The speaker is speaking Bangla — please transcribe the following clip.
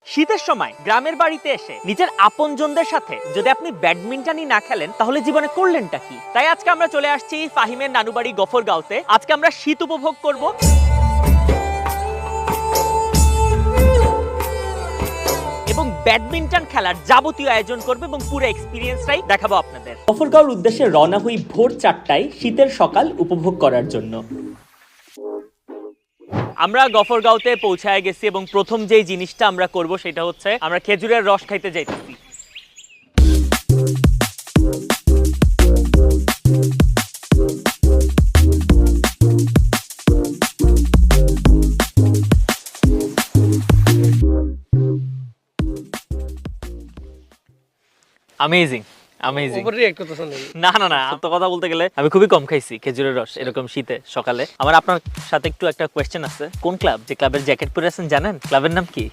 শীতের সময় গ্রামের বাড়িতে এসে নিজের আপনজনদের সাথে যদি আপনি ব্যাডমিন্টনই না খেলেন তাহলে জীবনে করলেনটা কি? তাই আজকে আমরা চলে আসছি ফাহিমের নানুবাড়ি গফরগাঁওতে। আজকে আমরা শীত উপভোগ করব এবং ব্যাডমিন্টন খেলার যাবতীয় আয়োজন করবে এবং পুরো এক্সপিরিয়েন্সটাই দেখাবো আপনাদের। গফরগাঁওর উদ্দেশ্যে রওনা হই ভোর 4টায় শীতের সকাল উপভোগ করার জন্য। আমরা গফরগাঁওতে পৌঁছায় গেছি এবং প্রথম যেই জিনিসটা আমরা করব সেটা হচ্ছে আমরা খেজুরের রস খাইতে যাইতেছি। Amazing amazing. না না না, তো কথা বলতে গেলে আমি খুবই কম খাইছি খেজুরের রস এরকম শীতে সকালে। আমার আপনার সাথে একটু একটা কোয়েশ্চেন আছে, কোন ক্লাব, যে ক্লাবের জ্যাকেট পরে আছেন জানেন? ক্লাবের নাম কি?